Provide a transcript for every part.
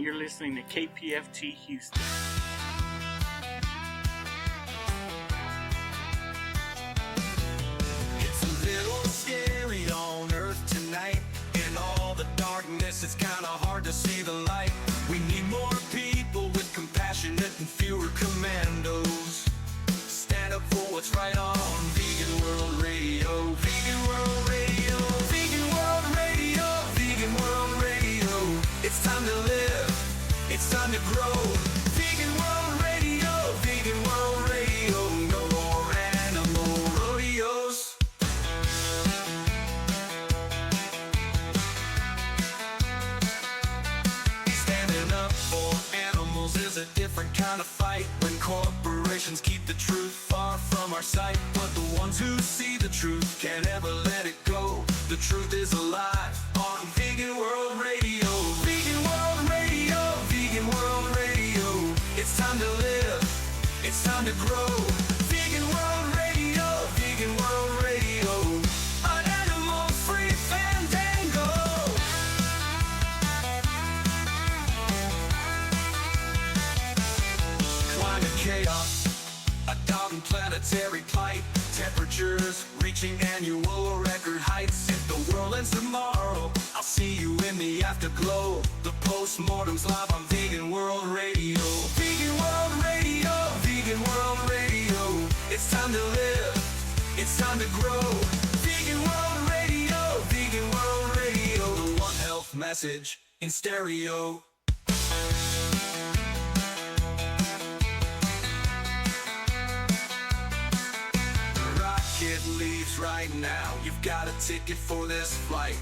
You're listening to KPFT Houston. It's a little scary on Earth tonight. In all the darkness, it's kind of hard to see the light. We need more people with compassionate and fewer commandos. Stand up for what's right on Vegan World Radio. Vegan World Radio. Vegan World Radio. Vegan World Radio. It's time to live. It's time to grow. Vegan World Radio. Vegan World Radio. No more animal rodeos. Standing up for animals is a different kind of fight. When corporations keep the truth far from our sight, but the ones who see the truth can't ever let it go. The truth is alive on Vegan World Radio. Vegan World Radio. Vegan World Radio. It's time to live. It's time to grow. Vegan World Radio. Vegan World Radio. An animal-free fandango. Climate chaos, a downed planetary plight. Temperatures reaching annual record heights. If the world ends tomorrow, I'll see you in the afterglow. The postmortem's live on Vegan World Radio. Vegan World Radio. Vegan World Radio. It's time to live. It's time to grow. Vegan World Radio. Vegan World Radio. The One Health message in stereo. The rocket leaves right now. You've got a ticket for this flight.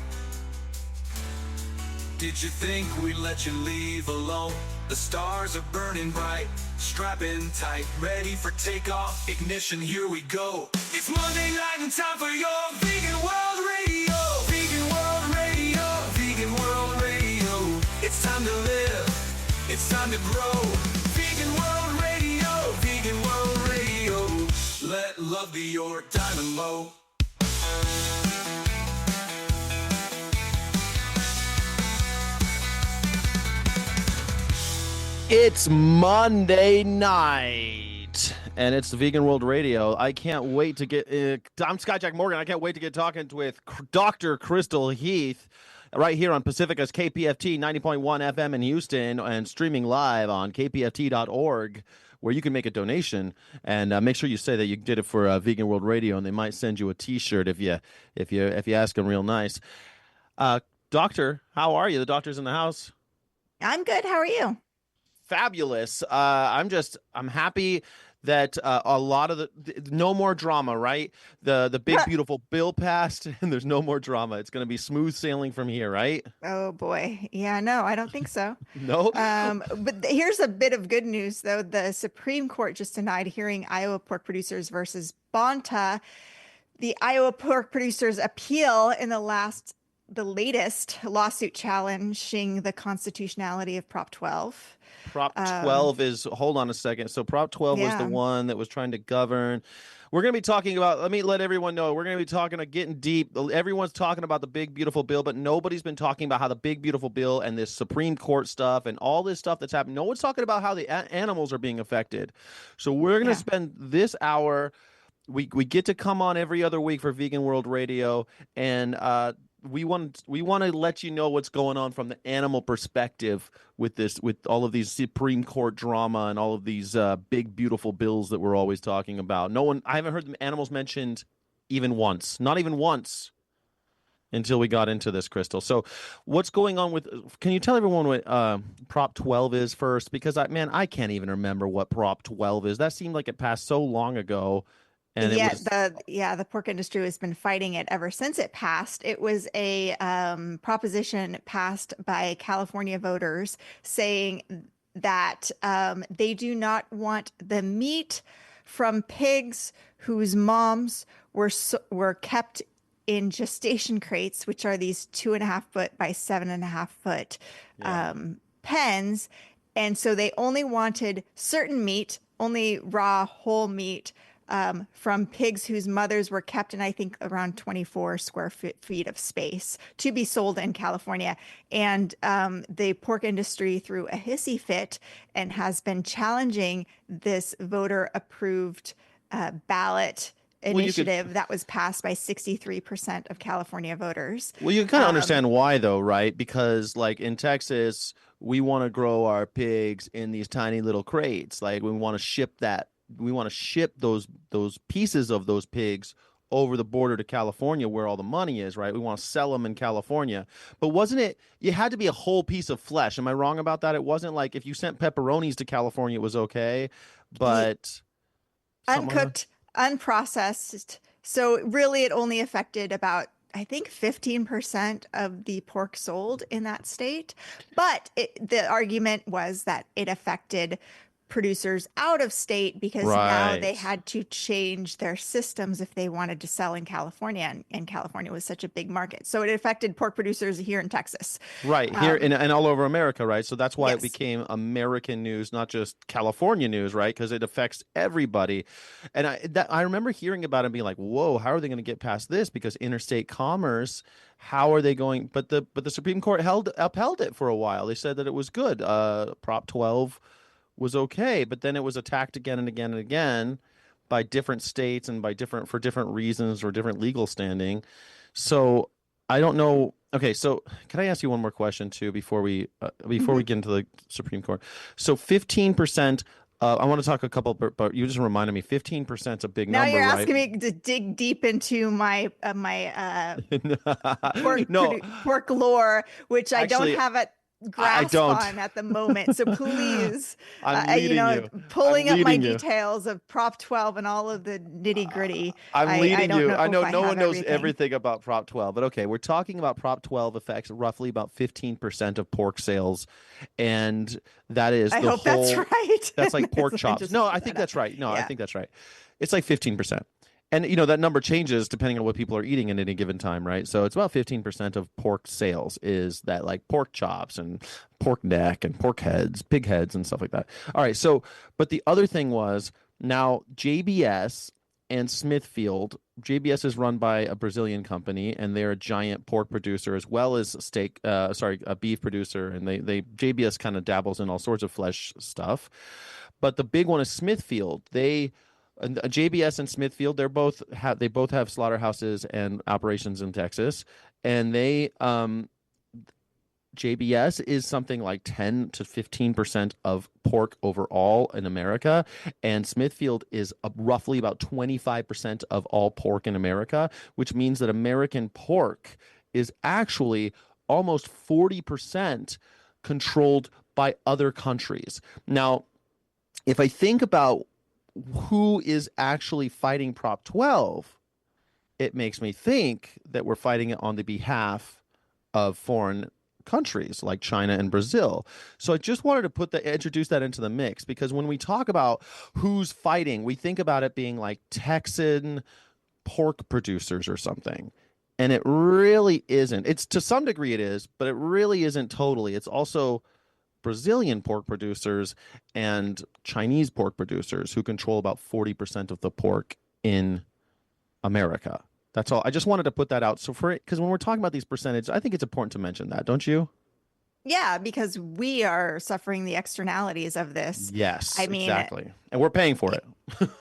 Did you think we let you leave alone? The stars are burning bright. Strap in tight, ready for takeoff. Ignition, here we go. It's Monday night and time for your Vegan World Radio. Vegan World Radio. Vegan World Radio. It's time to live. It's time to grow. Vegan World Radio. Vegan World Radio. Let love be your dynamo. It's Monday night, and it's the Vegan World Radio. I can't wait to get. I'm Skyjack Morgan. I can't wait to get talking with Dr. Crystal Heath right here on Pacifica's KPFT 90.1 FM in Houston and streaming live on kpft.org, where you can make a donation and make sure you say that you did it for Vegan World Radio, and they might send you a T-shirt if you ask them real nice. Doctor, how are you? The doctor's in the house. I'm good. How are you? Fabulous. I'm happy that a lot of the no more drama, right? The big beautiful bill passed, and there's no more drama. It's going to be smooth sailing from here, right? Oh boy. Yeah, no, I don't think so. No. But here's a bit of good news though. The Supreme Court just denied hearing Iowa pork producers versus Bonta. The Iowa pork producers appeal in the latest lawsuit challenging the constitutionality of Prop 12. Prop 12 is, hold on a second. So Prop 12 was the one that was trying to govern. We're going to be talking about, let me let everyone know, we're going to be talking, getting deep. Everyone's talking about the big, beautiful bill, but nobody's been talking about how the big, beautiful bill and this Supreme Court stuff and all this stuff that's happening. No one's talking about how the animals are being affected. So we're going to spend this hour, we get to come on every other week for Vegan World Radio, and we want to let you know what's going on from the animal perspective with all of these Supreme Court drama and all of these big beautiful bills that we're always talking about. I haven't heard the animals mentioned even once, not even once, until we got into this, Crystal. So what's going on can you tell everyone what Prop 12 is first? Because I can't even remember what Prop 12 is. That seemed like it passed so long ago. And the pork industry has been fighting it ever since it passed. It was a proposition passed by California voters saying that they do not want the meat from pigs whose moms were kept in gestation crates, which are these 2.5 foot by 7.5 foot pens. And so they only wanted certain meat, only raw whole meat, from pigs whose mothers were kept in, I think, around 24 square feet of space to be sold in California. And the pork industry threw a hissy fit and has been challenging this voter-approved ballot initiative that was passed by 63% of California voters. Well, you kind of understand why, though, right? Because, like, in Texas, we want to grow our pigs in these tiny little crates. Like, we want to ship those pieces of those pigs over the border to California, where all the money is, right? We want to sell them in California. But wasn't it, it had to be a whole piece of flesh. Am I wrong about that? It wasn't like if you sent pepperonis to California, it was okay, but uncooked, unprocessed. So really it only affected about, I think, 15% of the pork sold in that state. But the argument was that it affected producers out of state because now they had to change their systems if they wanted to sell in California, and California was such a big market. So it affected pork producers here in Texas. Right, here and all over America, right? So that's why it became American news, not just California news, right? Because it affects everybody. And I remember hearing about it and being like, whoa, how are they going to get past this? Because interstate commerce, how are they going? But the Supreme Court upheld it for a while. They said that it was good. Prop 12 was okay, but then it was attacked again and again and again by different states and for different reasons or different legal standing. So I don't know. Okay, so can I ask you one more question too before we get into the Supreme Court? So 15%. I want to talk a couple, but you just reminded me 15% is a big number. Now you're right? asking me to dig deep into my pork lore, which I don't have a grasp on at the moment. So please, pulling up my details of Prop 12 and all of the nitty gritty. I'm leading you. I know no one knows everything about Prop 12, but okay, we're talking about Prop 12 affects roughly about 15% of pork sales, and that is I hope that's right. That's like pork chops. No, I think that's right. No, I think that's right. It's like 15%. And, that number changes depending on what people are eating at any given time, right? So it's about 15% of pork sales is that, like, pork chops and pork neck and pork heads, pig heads and stuff like that. All right, so, but the other thing was, now JBS and Smithfield, JBS is run by a Brazilian company, and they're a giant pork producer as well as a beef producer, and JBS kind of dabbles in all sorts of flesh stuff. But the big one is Smithfield. JBS and Smithfield, they both have slaughterhouses and operations in Texas, and JBS is something like 10 to 15% of pork overall in America, and Smithfield is roughly about 25% of all pork in America, which means that American pork is actually almost 40% controlled by other countries. Now, if I think about who is actually fighting Prop 12, it makes me think that we're fighting it on the behalf of foreign countries like China and Brazil. So I just wanted to introduce that into the mix, because when we talk about who's fighting, we think about it being like Texan pork producers or something. And it really isn't. It's to some degree it is, but it really isn't totally. It's also Brazilian pork producers and Chinese pork producers who control about 40% of the pork in America. That's all. I just wanted to put that out. So because when we're talking about these percentages, I think it's important to mention that, don't you? Yeah, because we are suffering the externalities of this. Yes, exactly. And we're paying for it.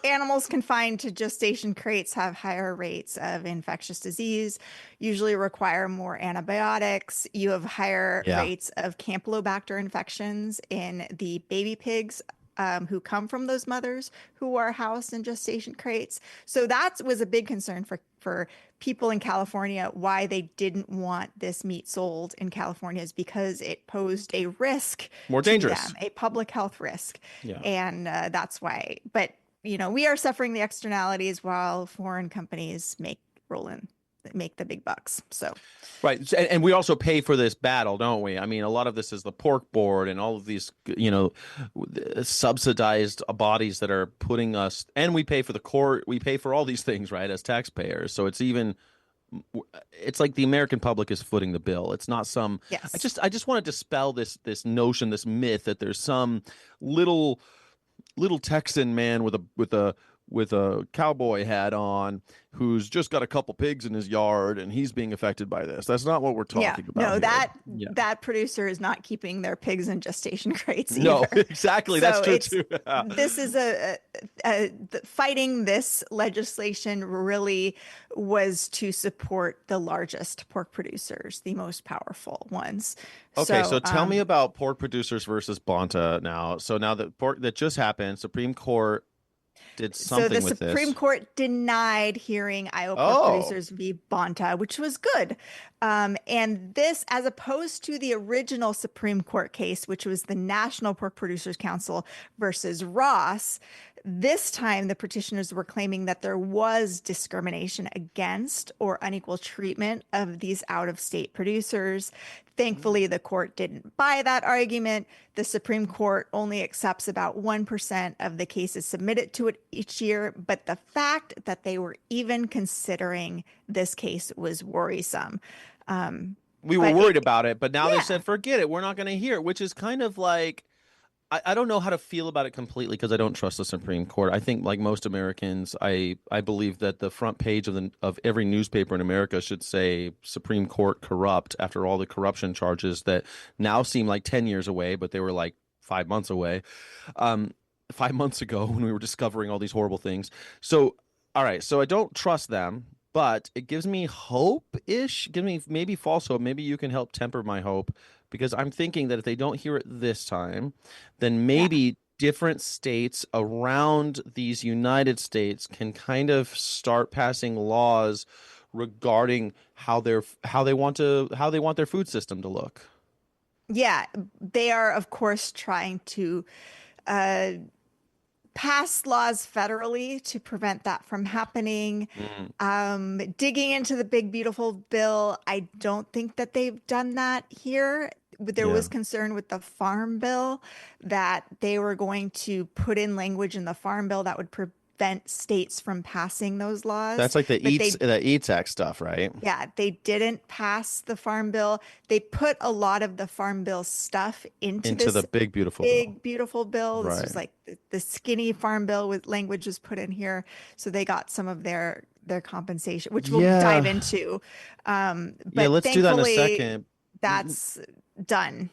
Animals confined to gestation crates have higher rates of infectious disease, usually require more antibiotics. You have higher rates of Campylobacter infections in the baby pigs who come from those mothers who are housed in gestation crates. So that was a big concern for people in California, why they didn't want this meat sold in California, is because it posed a risk, more dangerous, to them, a public health risk. Yeah. And that's why. But, we are suffering the externalities while foreign companies make the big bucks. So right, and we also pay for this battle, don't we? I mean, a lot of this is the pork board and all of these subsidized bodies that are putting us, and we pay for the court, we pay for all these things, right, as taxpayers. So it's like the American public is footing the bill. It's not some I just want to dispel this notion, this myth that there's some little Texan man with a with a cowboy hat on who's just got a couple pigs in his yard and he's being affected by this. That's not what we're talking about no, here. that producer is not keeping their pigs in gestation crates No, either. exactly. So That's true too. this is fighting this legislation really was to support the largest pork producers, the most powerful ones. Okay, so tell me about pork producers versus Bonta now. So now that just happened, Supreme Court did something with this. So the Supreme Court denied hearing Iowa pork producers v. Bonta, which was good. And this, as opposed to the original Supreme Court case, which was the National Pork Producers Council versus Ross, this time the petitioners were claiming that there was discrimination against or unequal treatment of these out-of-state producers. Thankfully, the court didn't buy that argument. The Supreme Court only accepts about 1% of the cases submitted to it each year, but the fact that they were even considering this case was worrisome. We were worried about it, but now they said, forget it. We're not going to hear it, which is kind of like, I don't know how to feel about it completely because I don't trust the Supreme Court. I think, like most Americans, I believe that the front page of every newspaper in America should say Supreme Court corrupt after all the corruption charges that now seem like 10 years away, but they were like 5 months away. 5 months ago when we were discovering all these horrible things. So, all right, so I don't trust them, but it gives me hope-ish, give me maybe false hope. Maybe you can help temper my hope. Because I'm thinking that if they don't hear it this time, then maybe different states around these United States can kind of start passing laws regarding how they want their food system to look. Yeah, they are, of course, trying to pass laws federally to prevent that from happening. Digging into the big, beautiful bill, I don't think that they've done that here. There was concern with the Farm Bill that they were going to put in language in the Farm Bill that would prevent states from passing those laws. That's like the Eats Act stuff, right? Yeah, they didn't pass the Farm Bill. They put a lot of the Farm Bill stuff into the big, beautiful bill. Right. This was like the skinny Farm Bill with language was put in here. So they got some of their compensation, which we'll dive into. But let's do that in a second. That's done,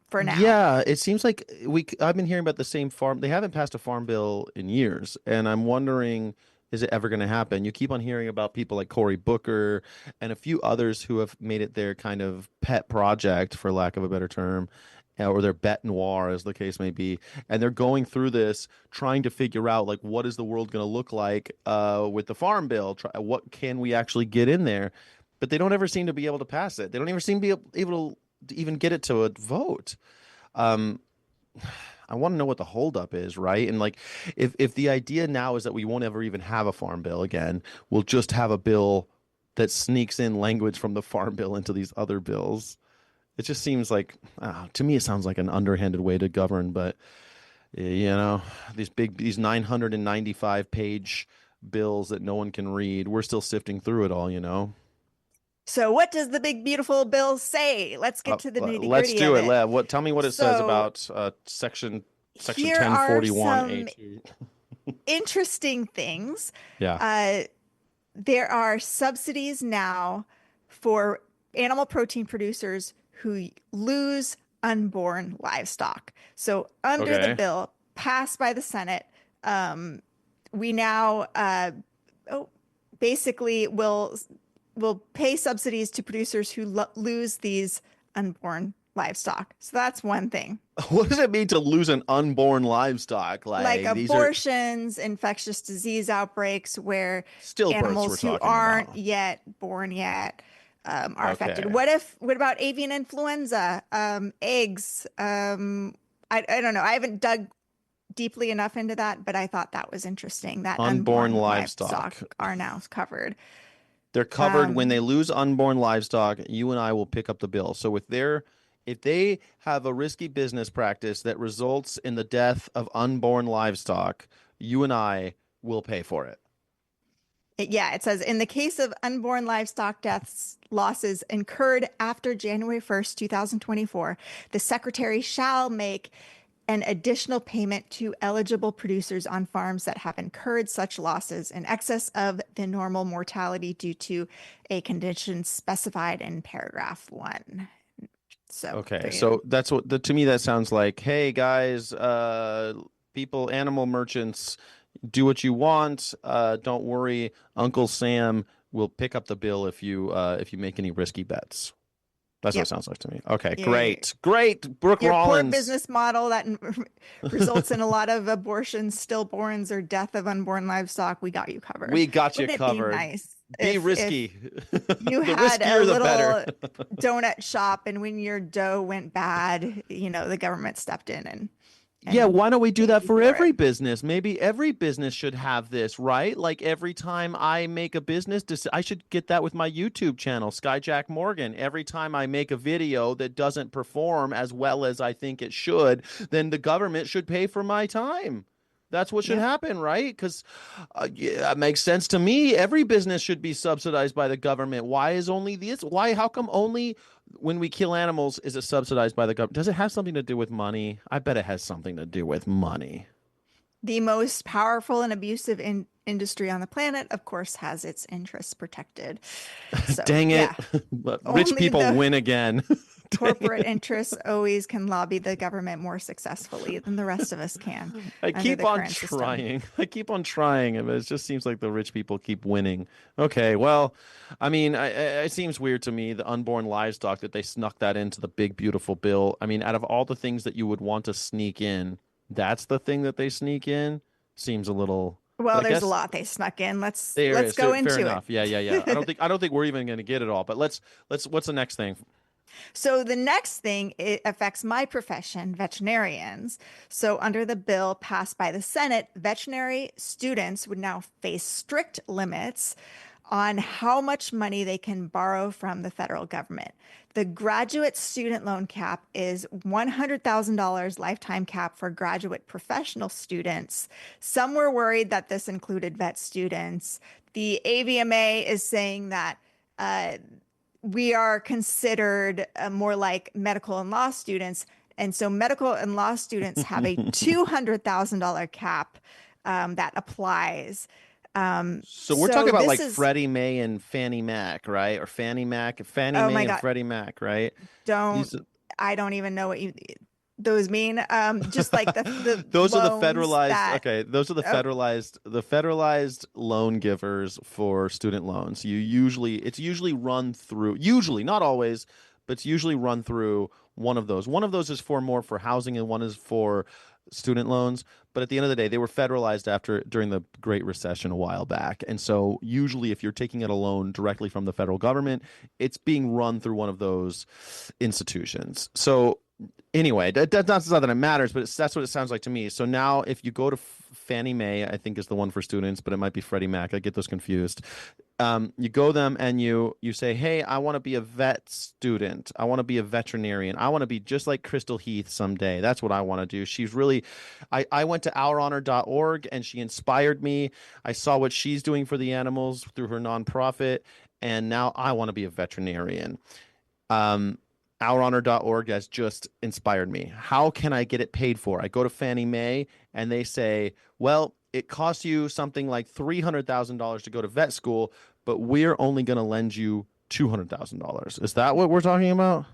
for now. Yeah, it seems like I've been hearing about the same farm. They haven't passed a farm bill in years, and I'm wondering, is it ever going to happen? You keep on hearing about people like Cory Booker and a few others who have made it their kind of pet project, for lack of a better term, or their bête noire, as the case may be. And they're going through this, trying to figure out, like, what is the world going to look like with the farm bill? What can we actually get in there? But they don't ever seem to be able to pass it. They don't ever seem to be able to even get it to a vote. I want to know what the holdup is, right? And like, if the idea now is that we won't ever even have a farm bill again, we'll just have a bill that sneaks in language from the farm bill into these other bills. It just seems like, to me, it sounds like an underhanded way to govern. But these 995 page bills that no one can read, we're still sifting through it all. So what does the big, beautiful bill say? Let's get to the nitty-gritty of it. Let's do it, Lev. Tell me what it says about section 1041 A2. Interesting things. Yeah. There are subsidies now for animal protein producers who lose unborn livestock. So under the bill passed by the Senate, we now basically will pay subsidies to producers who lose these unborn livestock. So that's one thing. What does it mean to lose an unborn livestock? Like abortions, infectious disease outbreaks where animals who aren't yet born yet are affected. What about avian influenza, eggs? I don't know. I haven't dug deeply enough into that, but I thought that was interesting that unborn livestock are now covered. They're covered when they lose unborn livestock. You and I will pick up the bill. So if they have a risky business practice that results in the death of unborn livestock, you and I will pay for it. It says in the case of unborn livestock losses incurred after January 1st, 2024, the secretary shall make an additional payment to eligible producers on farms that have incurred such losses in excess of the normal mortality due to a condition specified in paragraph 1. So Okay, so that's what to me that sounds like. Hey guys, people, animal merchants, do what you want. Don't worry, Uncle Sam will pick up the bill if you make any risky bets. That's what it sounds like to me. Okay, great. Brooke your Rollins. poor business model that results in a lot of abortions, stillborns, or death of unborn livestock. We got you covered. We got you Wouldn't covered. It be nice. Be risky. You the had riskier, a the little better. donut shop, and when your dough went bad, the government stepped in and yeah, why don't we do that for every it. business? Maybe every business should have this, right? Like every time I make a business, I should get that with my YouTube channel, Skyjack Morgan. Every time I make a video that doesn't perform as well as I think it should, then the government should pay for my time. That's what should happen, right? Because it makes sense to me. Every business should be subsidized by the government. Why is only this? Why? How come only when we kill animals is it subsidized by the government? Does it have something to do with money? I bet it has something to do with money. The most powerful and abusive industry on the planet, of course, has its interests protected. So, Dang it. But rich people win again. Corporate interests always can lobby the government more successfully than the rest of us can. I keep on trying. But it just seems like the rich people keep winning. Okay, well, I mean, it seems weird to me, the unborn livestock, that they snuck that into the big, beautiful bill. I mean, out of all the things that you would want to sneak in, that's the thing that they sneak in. Seems a little... Well, there's a lot they snuck in. Let's go into fair it. Enough. Yeah. I don't think we're even going to get it all. But let's. What's the next thing? So the next thing, it affects my profession, veterinarians. So under the bill passed by the Senate, veterinary students would now face strict limits on how much money they can borrow from the federal government. The graduate student loan cap is $100,000 lifetime cap for graduate professional students. Some were worried that this included vet students. The AVMA is saying that we are considered more like medical and law students. And so medical and law students have a $200,000 cap that applies. So we're talking about like Freddie Mae and Fannie Mac, right? Or Fannie Mae and Freddie Mac, right? I don't even know what those mean. Just like those are the federalized. Those are the federalized loan givers for student loans. It's usually run through, not always, but it's usually run through one of those. One of those is more for housing, and one is for student loans. But at the end of the day, they were federalized during the Great Recession a while back. And so usually if you're taking out a loan directly from the federal government, it's being run through one of those institutions. So anyway, that's not that it matters, but that's what it sounds like to me. So now if you go to Fannie Mae, I think is the one for students, but it might be Freddie Mac. I get those confused. You go them and you say, hey, I want to be a vet student. I want to be a veterinarian. I want to be just like Crystal Heath someday. That's what I want to do. She's really, I went to ourhonor.org and she inspired me. I saw what she's doing for the animals through her nonprofit. And now I want to be a veterinarian. Ourhonor.org has just inspired me. How can I get it paid for? I go to Fannie Mae and they say, well, it costs you something like $300,000 to go to vet school, but we're only going to lend you $200,000. Is that what we're talking about?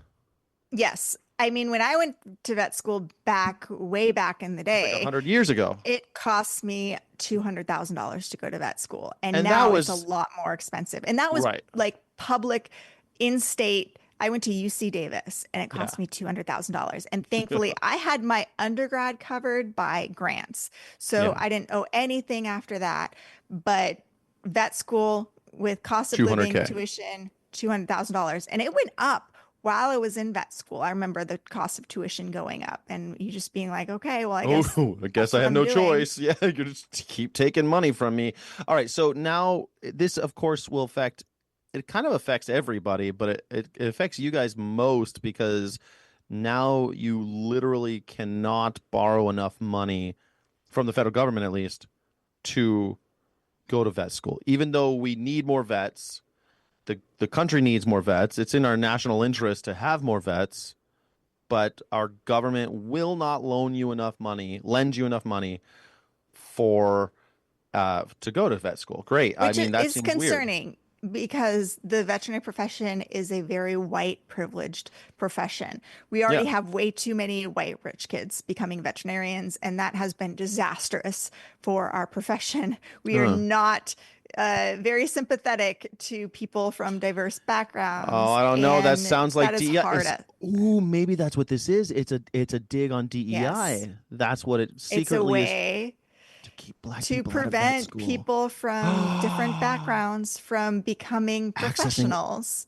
Yes. I mean, when I went to vet school way back in the day, like 100 years ago, it cost me $200,000 to go to vet school. And now it's a lot more expensive. And that was like public in-state. I went to UC Davis and it cost me $200,000. And thankfully I had my undergrad covered by grants. So I didn't owe anything after that, but vet school with cost of living, tuition, $200,000. And it went up while I was in vet school. I remember the cost of tuition going up and you just being like, okay, well, I guess I have no choice. Yeah. You just keep taking money from me. All right. So now this of course will affect, it kind of affects everybody, but it affects you guys most because now you literally cannot borrow enough money from the federal government, at least, to go to vet school. Even though we need more vets, the country needs more vets. It's in our national interest to have more vets. but our government will not lend you enough money for to go to vet school. Great. I Which mean, that is seems weird. concerning because the veterinary profession is a very white privileged profession. We Yeah. already have way too many white rich kids becoming veterinarians, and that has been disastrous for our profession. We are Uh. not very sympathetic to people from diverse Oh, backgrounds, I don't know. That and sounds that like is DEI. hard. Ooh, maybe that's what this is. It's a dig on Yes, DEI. That's what it it's a secretly is, way to keep black to people out of vet prevent school. people from different backgrounds from becoming Accessing professionals,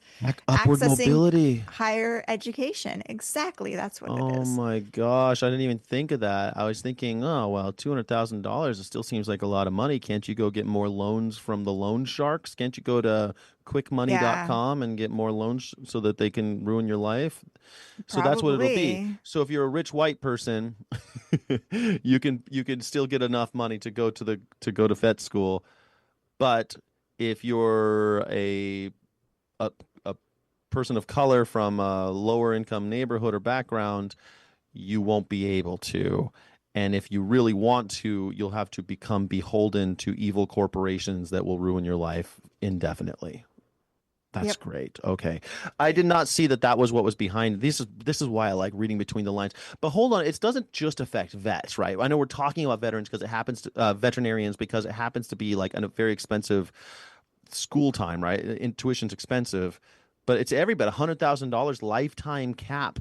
upward accessing mobility. higher education. Exactly, that's what it Oh is. my gosh, I didn't even think of that. I was thinking, oh well, $200,000, it still seems like a lot of money. Can't you go get more loans from the loan sharks? Can't you go to Yeah, quickmoney.com and get more loans so that they can ruin your life? So that's what it'll be. probably. So if you're a rich white person, you can still get enough money to go to vet school. But if you're a person of color from a lower income neighborhood or background, you won't be able to. And if you really want to, you'll have to become beholden to evil corporations that will ruin your life indefinitely. That's Yep. great. Okay. I did not see that was what was behind. This is why I like reading between the lines. But hold on, it doesn't just affect vets, right? I know we're talking about veterans because it happens to veterinarians because it happens to be like a very expensive school time, right? Tuition's expensive, but it's everybody. $100,000 lifetime cap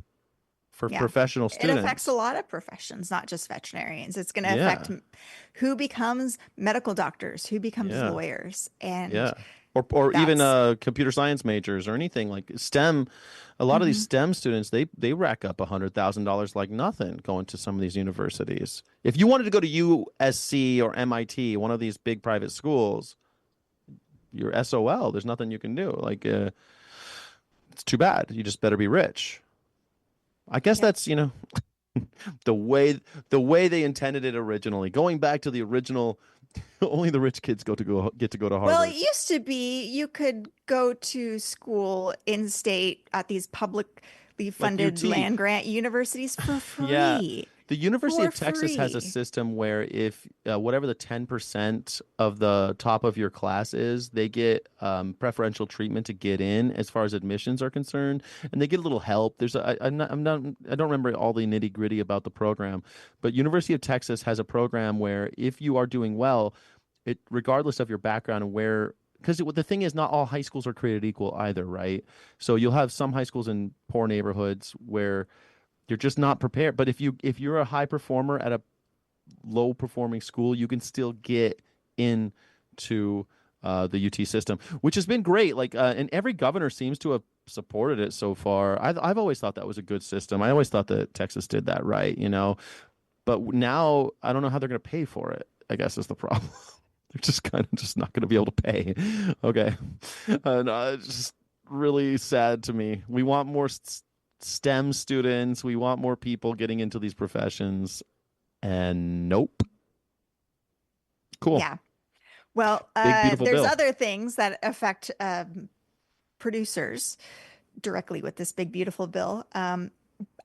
for Yeah. professional It affects a students. lot of professions, not just veterinarians. It's going to affect Yeah. who becomes medical doctors, who becomes Yeah. lawyers, and Yeah. Or even that's computer science majors or anything like STEM. A lot of these mhm. STEM students, they rack up $100,000 like nothing going to some of these universities. If you wanted to go to USC or MIT, one of these big private schools, you're SOL. There's nothing you can do. Like it's too bad. You just better be rich. I guess Yep. that's, the way they intended it originally. Going back to the original, only the rich kids get to go to Well, it Harvard. used to be you could go to school in state at these publicly Like funded UT. land grant universities for Yeah. free. The University For of Texas has a free. system where if whatever the 10% of the top of your class is, they get preferential treatment to get in as far as admissions are concerned, and they get a little help. I don't remember all the nitty gritty about the program, but University of Texas has a program where if you are doing well, regardless of your background and where, because the thing is, not all high schools are created equal either, right? So you'll have some high schools in poor neighborhoods where you're just not prepared. But if you're a high performer at a low performing school, you can still get into the UT system, which has been great. Like, and every governor seems to have supported it so far. I've always thought that was a good system. I always thought that Texas did that right. But now I don't know how they're going to pay for it. I guess is the problem. They're just kind of just not going to be able to pay. Okay, and it's just really sad to me. We want more STEM students. We want more people getting into these professions. And nope. Cool. Yeah. Well, Big, beautiful there's bill. other things that affect producers directly with this big, beautiful bill.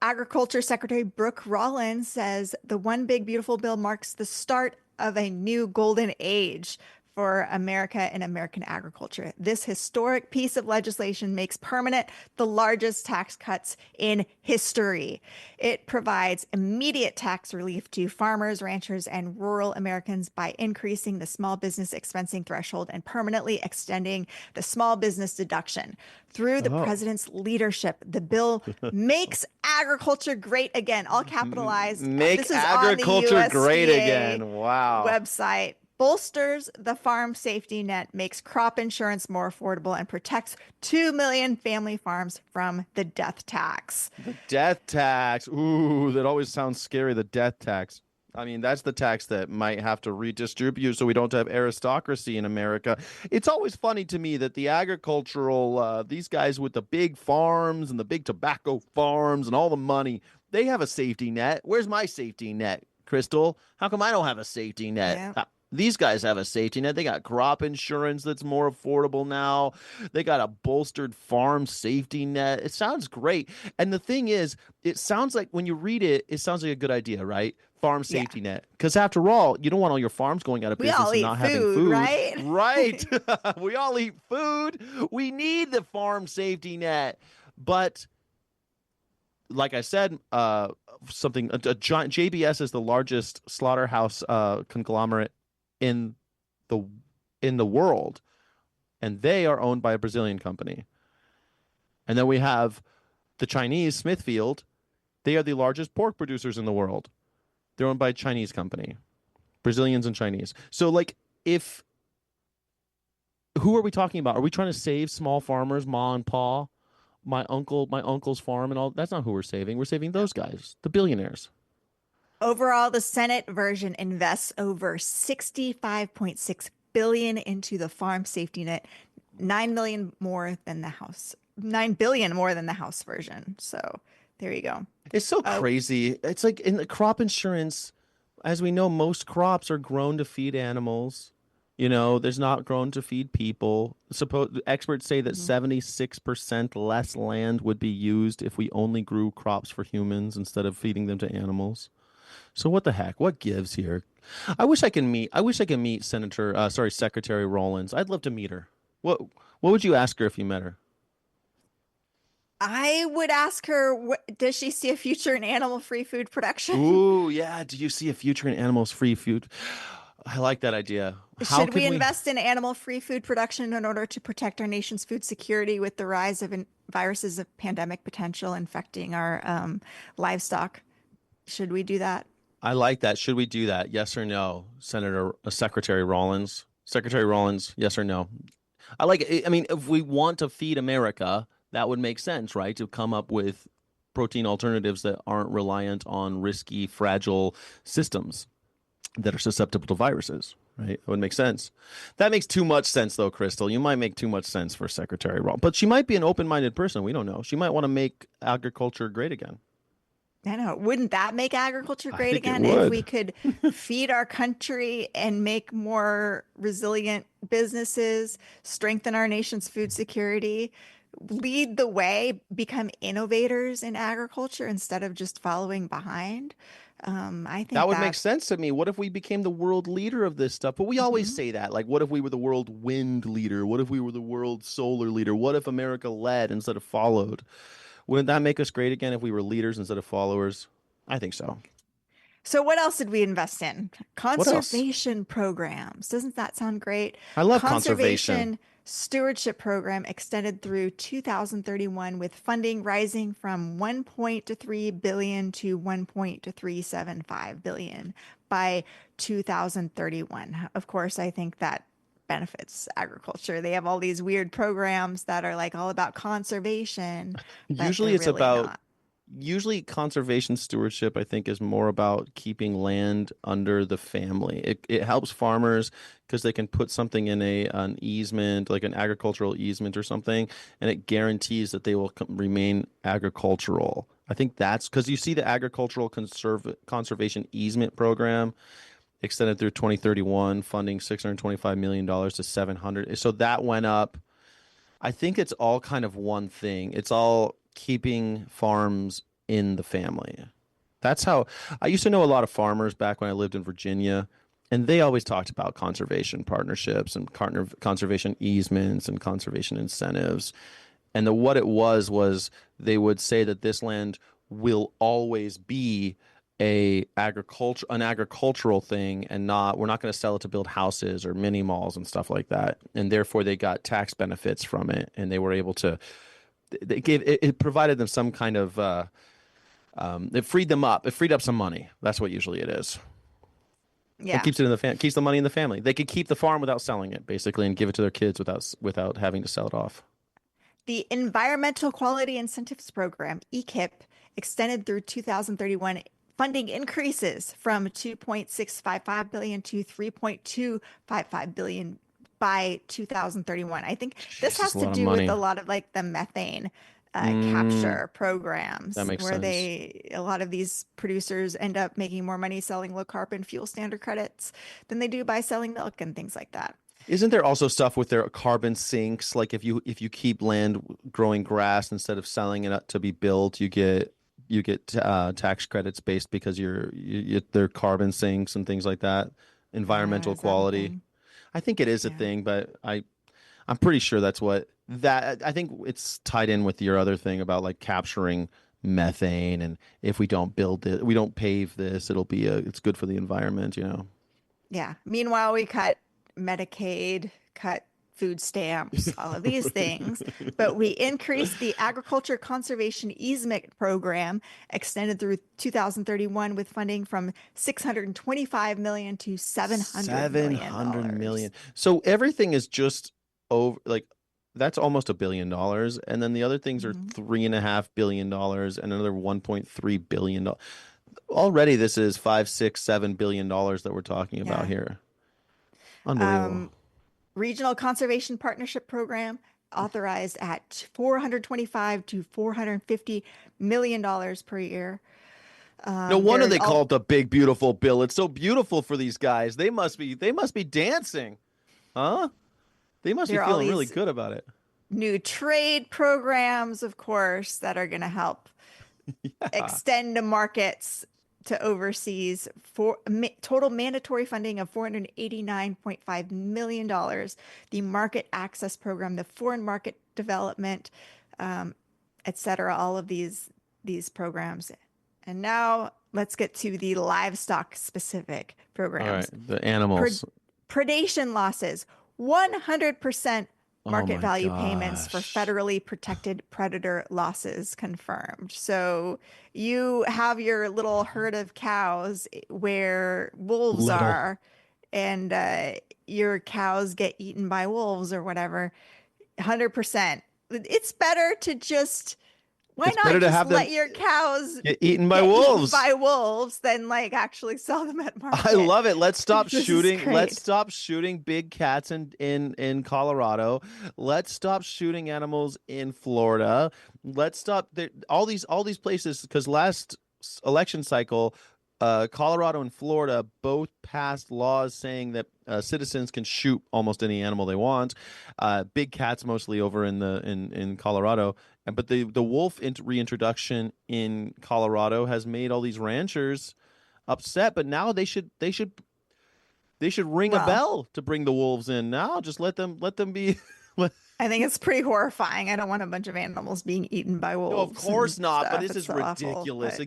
Agriculture Secretary Brooke Rollins says the One Big Beautiful Bill marks the start of a new golden age for America and American agriculture. This historic piece of legislation makes permanent the largest tax cuts in history. It provides immediate tax relief to farmers, ranchers, and rural Americans by increasing the small business expensing threshold and permanently extending the small business deduction. Through the Oh. president's leadership, the bill makes agriculture great again, all capitalized. Make This is on the agriculture great USDA again. Wow. website. Bolsters the farm safety net, makes crop insurance more affordable, and protects 2 million family farms from the death tax. The death tax. Ooh, that always sounds scary. The death tax. I mean, that's the tax that might have to redistribute so we don't have aristocracy in America. It's always funny to me that the agricultural, these guys with the big farms and the big tobacco farms and all the money, they have a safety net. Where's my safety net, Crystal? How come I don't have a safety net? Yeah. These guys have a safety net. They got crop insurance that's more affordable now. They got a bolstered farm safety net. It sounds great. And the thing is, it sounds like when you read it, it sounds like a good idea, right? Farm Yeah. safety net. Because after all, you don't want all your farms going out of We business all and eat not having food, food. right? Right. We all eat food. We need the farm safety net. But like I said, something a giant JBS is the largest slaughterhouse conglomerate in the world, and they are owned by a Brazilian company. And then we have the Chinese Smithfield. They are the largest pork producers in the world. They're owned by a Chinese company. Brazilians and Chinese. So like if who are we talking about? Are we trying to save small farmers, ma and pa? My uncle's farm and all. That's not who we're saving. We're saving those guys, the billionaires. Overall, the Senate version invests over 65.6 billion into the farm safety net, 9 billion more than the House version. So there you go. It's so crazy. It's like in the crop insurance, as we know, most crops are grown to feed animals. There's not grown to feed people. Experts say that 76% less land would be used if we only grew crops for humans instead of feeding them to animals. So what the heck? What gives here? I wish I could meet Secretary Rollins. I'd love to meet her. What would you ask her if you met her? I would ask her, does she see a future in animal-free food production? Ooh, yeah. Do you see a future in animals-free food? I like that idea. Should we invest in animal-free food production in order to protect our nation's food security with the rise of viruses of pandemic potential infecting our livestock? Should we do that? I like that. Should we do that? Yes or no, Secretary Rollins? Secretary Rollins, yes or no? I like it. I mean, if we want to feed America, that would make sense, right? To come up with protein alternatives that aren't reliant on risky, fragile systems that are susceptible to viruses, right? It would make sense. That makes too much sense, though, Crystal. You might make too much sense for Secretary Rollins. But she might be an open-minded person. We don't know. She might want to make agriculture great again. I know. Wouldn't that make agriculture great again if we could feed our country and make more resilient businesses, strengthen our nation's food security, lead the way, become innovators in agriculture instead of just following behind? I think that would make sense to me. What if we became the world leader of this stuff? But we always Mm-hmm. say that. Like, what if we were the world wind leader? What if we were the world solar leader? What if America led instead of followed? Wouldn't that make us great again if we were leaders instead of followers? I think so. So what else did we invest in? What else? Conservation programs. Doesn't that sound great? I love conservation. Stewardship program extended through 2031 with funding rising from 1.3 billion to 1.375 billion by 2031. Of course, I think that benefits agriculture. They have all these weird programs that are like all about conservation. Usually it's really about not. Usually conservation stewardship, I think, is more about keeping land under the family. It helps farmers because they can put something in an easement, like an agricultural easement or something, and it guarantees that they will remain agricultural. I think that's because you see the agricultural conservation easement program extended through 2031, funding $625 million to 700. So that went up. I think it's all kind of one thing. It's all keeping farms in the family. That's how I used to know a lot of farmers back when I lived in Virginia, and they always talked about conservation partnerships and conservation easements and conservation incentives. And what it was they would say that this land will always be an agricultural thing, and we're not going to sell it to build houses or mini malls and stuff like that. And therefore they got tax benefits from it, and they were able to it provided them some kind of it freed them up. It freed up some money. That's what usually it is. Yeah. It keeps it in the keeps the money in the family. They could keep the farm without selling it, basically, and give it to their kids without having to sell it off. The Environmental Quality Incentives Program, EQIP, extended through 2031. Funding increases from 2.655 billion to 3.255 billion by 2031. I think this has to do with a lot of like the methane capture programs That makes where sense. a lot of these producers end up making more money selling low carbon fuel standard credits than they do by selling milk and things like that. Isn't there also stuff with their carbon sinks? Like if you keep land growing grass instead of selling it to be built, you get tax credits based because they're carbon sinks and things like that. Environmental Is that a quality. thing? I think it is a Yeah. thing, but I'm pretty sure that's what that I think it's tied in with your other thing about like capturing methane, and if we don't build it, we don't pave this, it's good for the environment, you know. Yeah. Meanwhile, we cut Medicaid, cut food stamps, all of these things, but we increased the agriculture conservation easement program, extended through 2031 with funding from 625 million to 700 million dollars. So everything is just over, like that's almost $1 billion, and then the other things are $3.5 billion and another $1.3 billion. Already, this is $5, $6, $7 billion that we're talking about here. Unbelievable. Regional Conservation Partnership Program authorized at $425 to $450 million per year. No wonder they call it the big beautiful bill. It's so beautiful for these guys. They must be dancing, huh? They must be feeling really good about it. New trade programs, of course, that are going to help extend the markets to overseas. For total mandatory funding of $489.5 million. The market access program, the foreign market development, et cetera, all of these programs. And now let's get to the livestock specific programs. All right, the animals. Predation losses, 100% market value payments for federally protected predator losses confirmed. So you have your little herd of cows where wolves are, and your cows get eaten by wolves or whatever. 100%. It's better to just let your cows get eaten by wolves than like actually sell them at market. I love it. Let's stop shooting. Let's stop shooting big cats in Colorado. Let's stop shooting animals in Florida. Let's stop all these places, because last election cycle, Colorado and Florida both passed laws saying that citizens can shoot almost any animal they want. Big cats mostly over in Colorado. But the wolf reintroduction in Colorado has made all these ranchers upset. But now they should ring a bell to bring the wolves in. Now just let them be. I think it's pretty horrifying. I don't want a bunch of animals being eaten by wolves. No, of course not. But this is so ridiculous. Awful,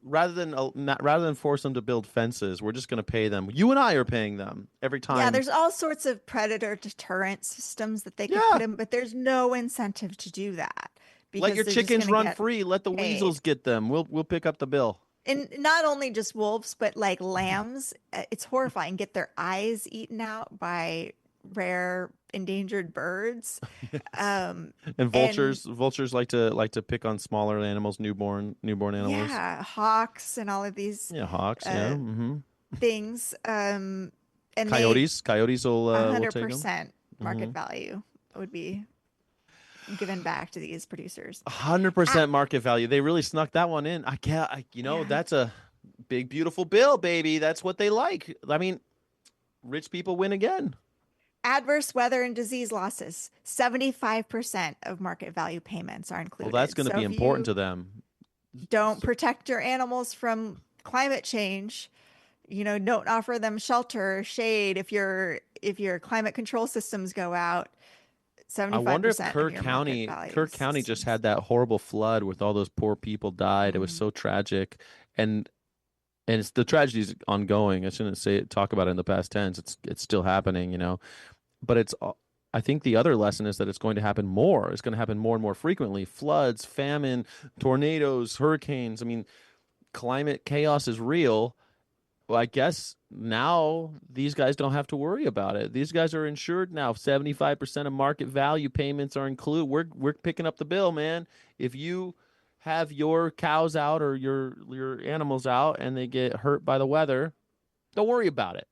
rather than force them to build fences, we're just going to pay them. You and I are paying them every time. Yeah, there's all sorts of predator deterrent systems that they can put in, but there's no incentive to do that. Let your chickens run free. Let the weasels get them. We'll pick up the bill. And not only just wolves, but like lambs. It's horrifying. Get their eyes eaten out by rare endangered birds. And vultures like to pick on smaller animals, newborn animals. Yeah, hawks and all of these. Yeah, hawks. Things. And coyotes will 100% market value would be given back to these producers. 100% market value. They really snuck that one in. That's a big beautiful bill, baby. That's what they like. I mean, rich people win again. Adverse weather and disease losses, 75% of market value payments are included. Well, that's going to be important to them. Don't protect your animals from climate change. Don't offer them shelter or shade if your climate control systems go out. 75%. I wonder if Kirk County just had that horrible flood with all those poor people died. It was so tragic, and the tragedy is ongoing. I shouldn't talk about it in the past tense. It's still happening, But I think the other lesson is that it's going to happen more. It's going to happen more and more frequently. Floods, famine, tornadoes, hurricanes. I mean, climate chaos is real. Well, I guess now these guys don't have to worry about it. These guys are insured now. 75% of market value payments are included. We're picking up the bill, man. If you have your cows out or your animals out and they get hurt by the weather, don't worry about it.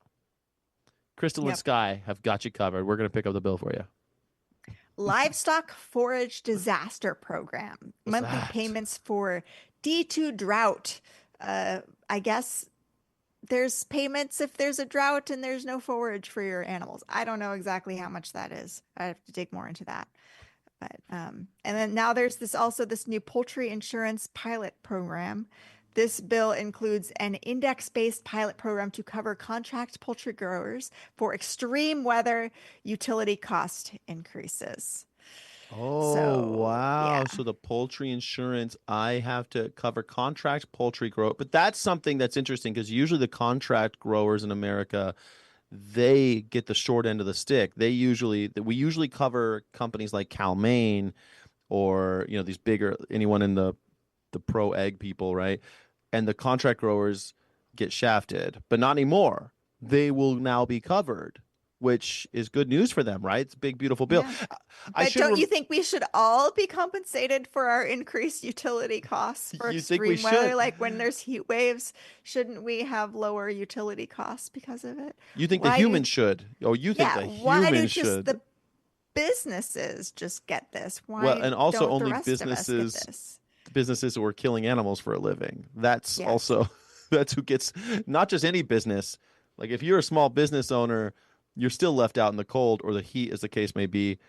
Crystal and Sky have got you covered. We're going to pick up the bill for you. Livestock Forage Disaster Program. What's Monthly that? payments for D2 drought. I guess there's payments if there's a drought and there's no forage for your animals. I don't know exactly how much that is. I have to dig more into that. But and then now there's this new poultry insurance pilot program. This bill includes an index-based pilot program to cover contract poultry growers for extreme weather utility cost increases. Oh, So, yeah. wow. So the poultry insurance, I have to cover contract poultry grow. But that's something that's interesting because usually the contract growers in America, they get the short end of the stick. We usually cover companies like Cal-Maine or, these bigger, anyone in the pro egg people, right? And the contract growers get shafted, but not anymore. They will now be covered, which is good news for them, right? It's a big, beautiful bill. Yeah. I But should don't you think we should all be compensated for our increased utility costs for You think we extreme weather? should? Like when there's heat waves, shouldn't we have lower utility costs because of it? You think the Why do humans should? Oh, you think Yeah, the why do humans just should? the businesses just get this? Well, Why and also don't the only rest of us get this? businesses who are killing animals for a living. That's Yes. also that's who gets, not just any business. Like if you're a small business owner, you're still left out in the cold or the heat, as the case may be.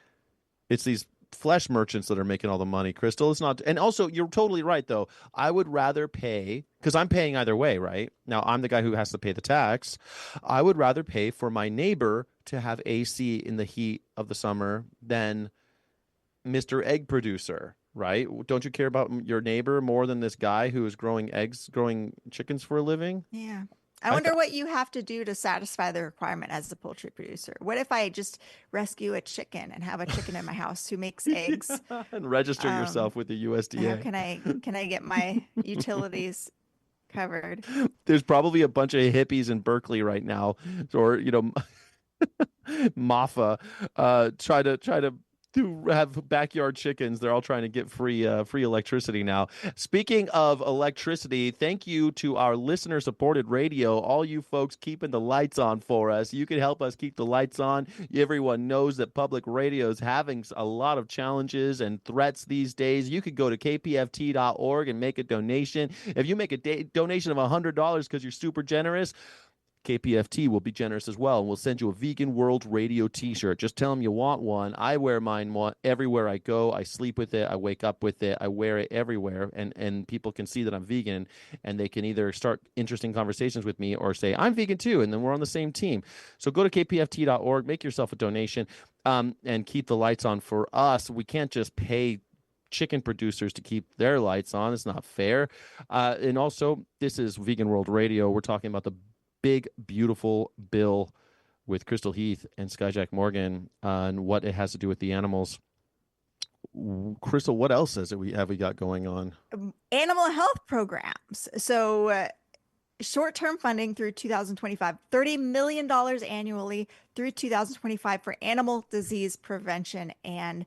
It's these flesh merchants that are making all the money, Crystal. It's not. And also, you're totally right, though. I would rather pay, because I'm paying either way, right? Now, I'm the guy who has to pay the tax. I would rather pay for my neighbor to have AC in the heat of the summer than Mr. Egg Producer, right? Don't you care about your neighbor more than this guy who is growing chickens for a living? Yeah. I wonder what you have to do to satisfy the requirement as a poultry producer. What if I just rescue a chicken and have a chicken in my house who makes eggs? And register yourself with the How USDA. can I get my utilities covered? There's probably a bunch of hippies in Berkeley right now, or Mafa, try to have backyard chickens. They're all trying to get free electricity now. Speaking of electricity, thank you to our listener supported radio, all you folks keeping the lights on for us. You can help us keep the lights on. Everyone knows that public radio is having a lot of challenges and threats these days. You could go to kpft.org and make a donation. If you make a donation of $100 because you're super generous, KPFT will be generous as well, and we'll send you a Vegan World Radio t-shirt. Just tell them you want one. I wear mine everywhere I go. I sleep with it. I wake up with it. I wear it everywhere, and people can see that I'm vegan, and they can either start interesting conversations with me or say, I'm vegan too, and then we're on the same team. So go to kpft.org, make yourself a donation, and keep the lights on for us. We can't just pay chicken producers to keep their lights on. It's not fair. And also, this is Vegan World Radio. We're talking about the big, beautiful bill with Crystal Heath and Skyjack Morgan on what it has to do with the animals. Crystal, what else have we got going on? Animal health programs. So short-term funding through 2025, $30 million annually through 2025 for animal disease prevention, and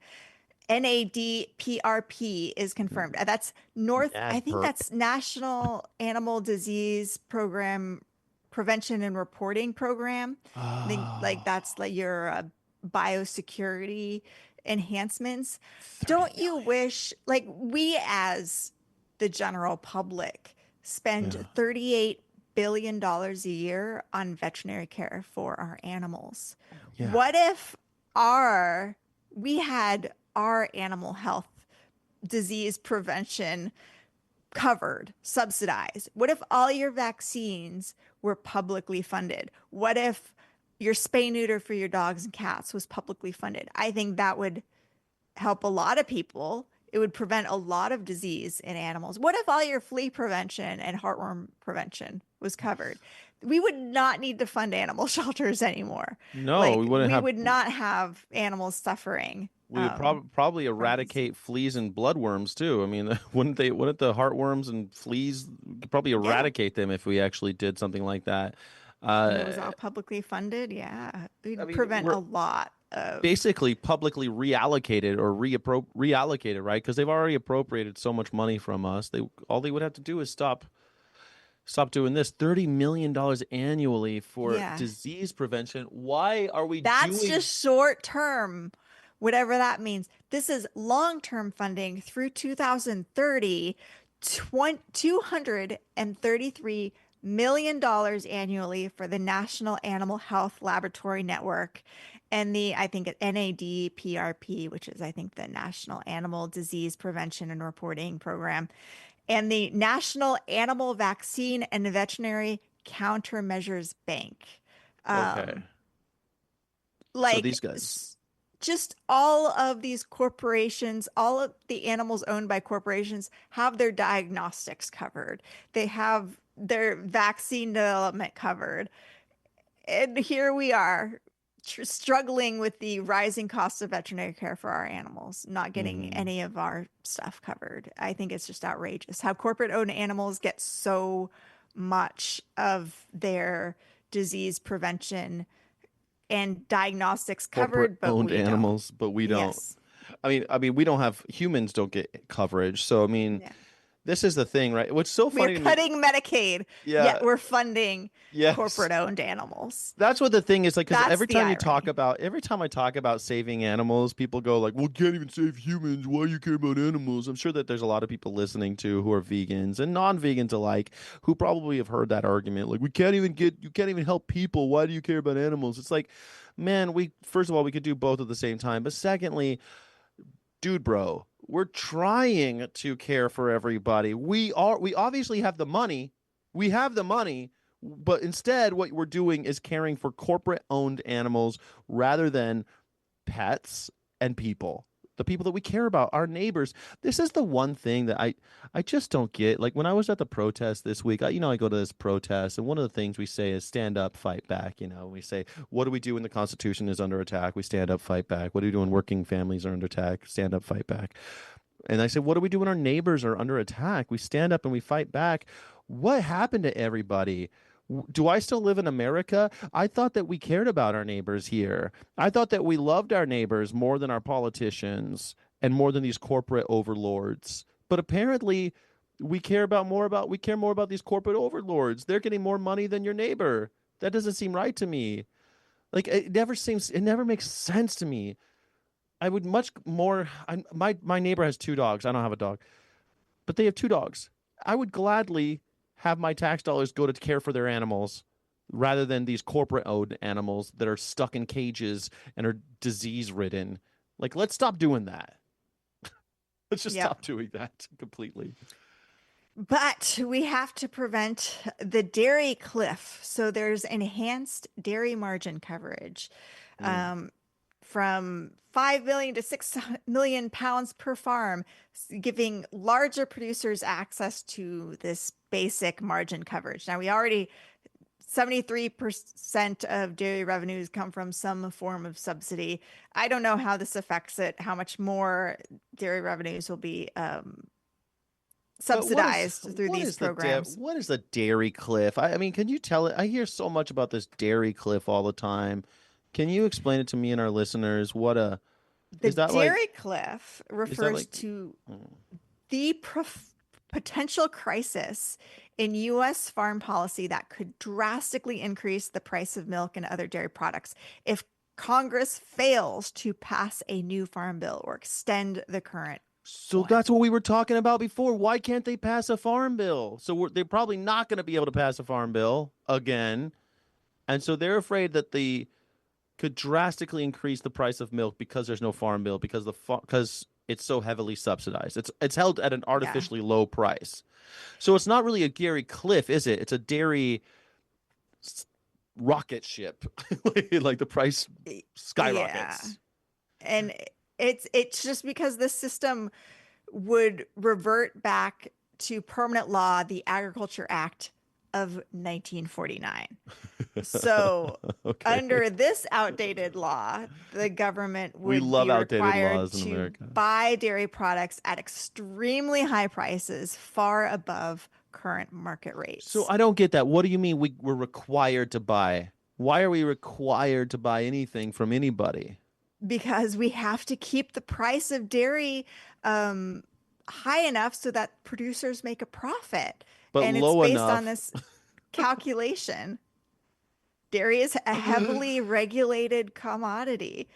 NADPRP is confirmed. That's I think that's National Animal Disease Program Prevention and Reporting Program. I think that's like your biosecurity enhancements. Don't you wish, like, we as the general public spend $38 billion a year on veterinary care for our animals? Yeah. What if we had our animal health disease prevention covered, subsidized? What if all your vaccines were publicly funded? What if your spay neuter for your dogs and cats was publicly funded? I think that would help a lot of people. It would prevent a lot of disease in animals. What if all your flea prevention and heartworm prevention was covered? We would not need to fund animal shelters anymore. No, we wouldn't would not have animals suffering. We would probably eradicate fleas and bloodworms too. I mean, wouldn't the heartworms and fleas, could probably eradicate them if we actually did something like that? It was all publicly funded. Yeah, we'd prevent a lot of basically publicly reallocated or reallocated, right? Because they've already appropriated so much money from us. All they would have to do is stop doing this. $30 million annually for disease prevention. Why are we That's just short term. whatever that means. This is long-term funding through 2030, $233 million annually for the National Animal Health Laboratory Network and the, I think, NADPRP, which is, I think, the National Animal Disease Prevention and Reporting Program, and the National Animal Vaccine and Veterinary Countermeasures Bank. Okay. Like, so these guys, just all of these corporations, all of the animals owned by corporations have their diagnostics covered. They have their vaccine development covered. And here we are struggling with the rising costs of veterinary care for our animals, not getting any of our stuff covered. I think it's just outrageous how corporate owned animals get so much of their disease prevention and diagnostics covered, but owned we animals, but we don't. Yes. I mean, we don't have humans don't get coverage. So I mean, Yeah. this is the thing, right? What's so funny We're to me, cutting Medicaid, yet we're funding yes, corporate-owned animals. that's what the thing is, like, because That's every the time irony. every time I talk about saving animals, people go like, "Well, you can't even save humans. Why do you care about animals?" I'm sure that there's a lot of people listening to who are vegans and non-vegans alike who probably have heard that argument. Like, you can't even help people. Why do you care about animals? It's like, man, first of all, we could do both at the same time, but secondly, dude, bro, we're trying to care for everybody. We obviously have the money. We have the money, but instead what we're doing is caring for corporate owned animals rather than pets and people. The people that we care about, our neighbors. This is the one thing that I just don't get. Like when I was at the protest this week, I go to this protest, and one of the things we say is stand up, fight back. We say, what do we do when the Constitution is under attack? We stand up, fight back. What do we do when working families are under attack? Stand up, fight back. And I said, what do we do when our neighbors are under attack? We stand up and we fight back. What happened to everybody? Do I still live in America? I thought that we cared about our neighbors here. I thought that we loved our neighbors more than our politicians and more than these corporate overlords. But apparently we care more about these corporate overlords. They're getting more money than your neighbor. That doesn't seem right to me. Like it never makes sense to me. I would much more my neighbor has 2 dogs. I don't have a dog. But they have 2 dogs. I would gladly have my tax dollars go to care for their animals rather than these corporate owned animals that are stuck in cages and are disease ridden. Like, let's stop doing that. Let's just stop doing that completely. But we have to prevent the dairy cliff. So there's enhanced dairy margin coverage. From 5 million to 6 million pounds per farm, giving larger producers access to this basic margin coverage. Now, 73% of dairy revenues come from some form of subsidy. I don't know how this affects it, how much more dairy revenues will be subsidized through these programs. What is the dairy cliff? I mean, can you tell it? I hear so much about this dairy cliff all the time. Can you explain it to me and our listeners? The dairy cliff refers to the potential crisis in U.S. farm policy that could drastically increase the price of milk and other dairy products if Congress fails to pass a new farm bill or extend the current. So that's what we were talking about before. Why can't they pass a farm bill? So they're probably not going to be able to pass a farm bill again. And so they're afraid that could drastically increase the price of milk because there's no farm bill, because it's so heavily subsidized. It's held at an artificially low price. So it's not really a dairy cliff, is it? It's a dairy rocket ship. Like the price skyrockets. Yeah. And it's just because the system would revert back to permanent law, the Agriculture Act of 1949. So under this outdated law, the government would be required to buy dairy products at extremely high prices, far above current market rates. So I don't get that. What do you mean we're required to buy? Why are we required to buy anything from anybody? Because we have to keep the price of dairy high enough so that producers make a profit. But and low it's based enough. on this calculation. Dairy is a heavily regulated commodity.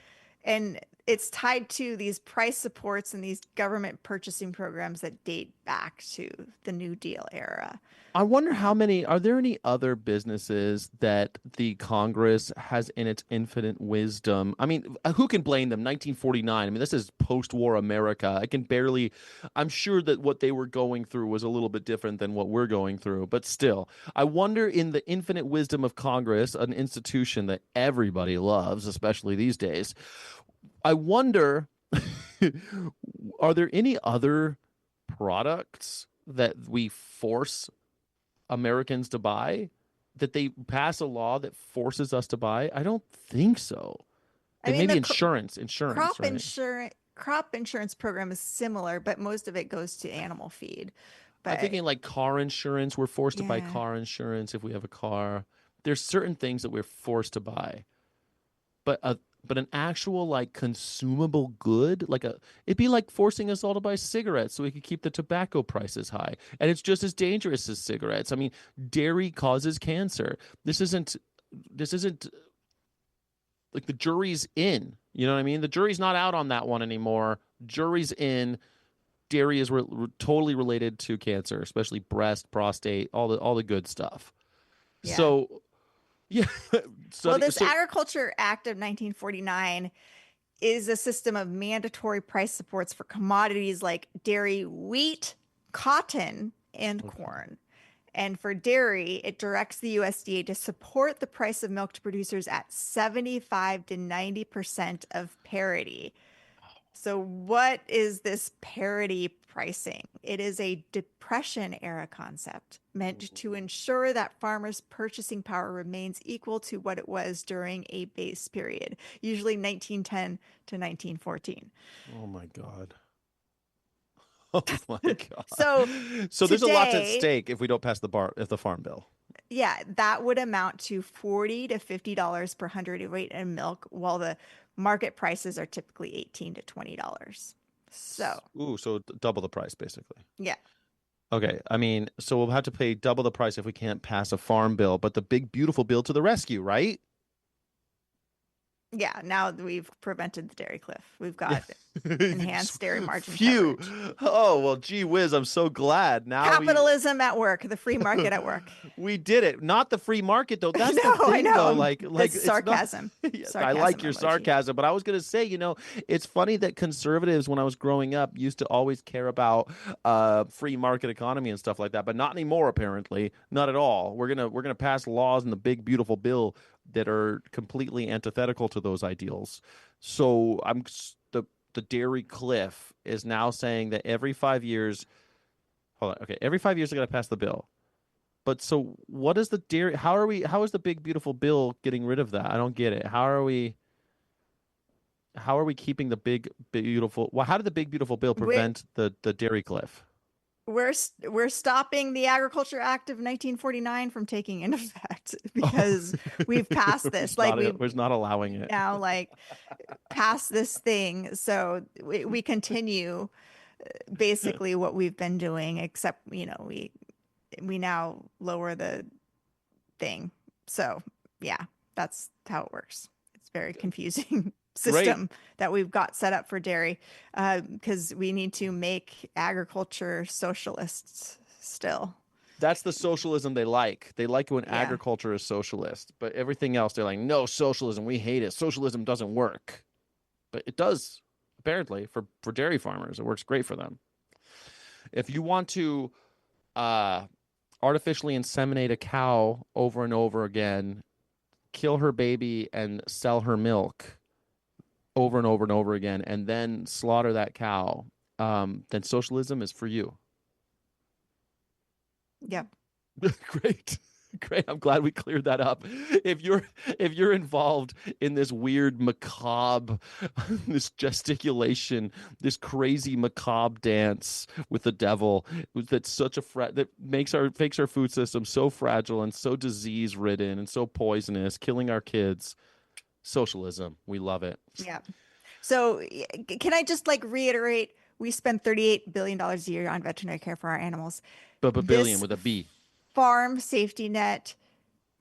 And it's tied to these price supports and these government purchasing programs that date back to the New Deal era. I wonder how many, are there any other businesses that the Congress has in its infinite wisdom? I mean, who can blame them? 1949. I mean, this is post-war America. I'm sure that what they were going through was a little bit different than what we're going through, but still, I wonder in the infinite wisdom of Congress, an institution that everybody loves, especially these days, I wonder, are there any other products that we force Americans to buy, that they pass a law that forces us to buy? I don't think so. Maybe insurance, crop right? Crop insurance program is similar, but most of it goes to animal feed. But I'm thinking like car insurance. We're forced to buy yeah. car insurance if we have a car. There's certain things that we're forced to buy, but an actual like consumable good, it'd be like forcing us all to buy cigarettes so we could keep the tobacco prices high. And it's just as dangerous as cigarettes. I mean, dairy causes cancer. This isn't like the jury's in. You know what I mean? The jury's not out on that one anymore. Jury's in. Dairy is totally related to cancer, especially breast, prostate, all the good stuff. Yeah. So yeah. Well, this Agriculture Act of 1949 is a system of mandatory price supports for commodities like dairy, wheat, cotton, and corn. And for dairy, it directs the USDA to support the price of milk to producers at 75 to 90% of parity. So what is this parity pricing? It is a Depression era concept meant to ensure that farmers' purchasing power remains equal to what it was during a base period, usually 1910 to 1914. Oh my God. Oh my God. So there's a lot at stake if we don't pass the farm bill. Yeah, that would amount to $40 to $50 per hundredweight in milk, while the market prices are typically $18 to $20. So double the price basically. Yeah. Okay, I mean, so we'll have to pay double the price if we can't pass a farm bill, but the big beautiful bill to the rescue, right? Yeah, now we've prevented the dairy cliff. We've got enhanced dairy margin Phew. coverage. Oh, well, gee whiz, I'm so glad. Now Capitalism at work, the free market at work. We did it. Not the free market, though. That's the thing, I know. though. Like it's sarcasm. Yes, I like your sarcasm, but I was going to say, it's funny that conservatives, when I was growing up, used to always care about free market economy and stuff like that, but not anymore, apparently. Not at all. We're gonna pass laws in the big, beautiful bill that are completely antithetical to those ideals. So the dairy cliff is now saying that every 5 years, every 5 years they're going to pass the bill. But so what is the dairy? How is the big beautiful bill getting rid of that? I don't get it. How are we keeping the big beautiful? Well, how did the big beautiful bill prevent the dairy cliff? We're stopping the Agriculture Act of 1949 from taking into effect because we've passed this. We're not allowing it now. Past this thing, so we continue basically what we've been doing, except we now lower the thing. So yeah, that's how it works. It's very confusing system that we've got set up for dairy, because we need to make agriculture socialists still. That's the socialism they like. They like when agriculture is socialist, but everything else they're like, no, socialism, we hate it. Socialism doesn't work. But it does, apparently, for dairy farmers. It works great for them. If you want to artificially inseminate a cow over and over again, kill her baby and sell her milk over and over and over again, and then slaughter that cow, then socialism is for you. Yep. Great. I'm glad we cleared that up. If you're involved in this weird macabre, this gesticulation, this crazy macabre dance with the devil, that's such that makes our food system so fragile and so disease ridden and so poisonous, killing our kids. Socialism, we love it. Yeah. So can I just reiterate? We spend $38 billion a year on veterinary care for our animals. But billion with a B. Farm safety net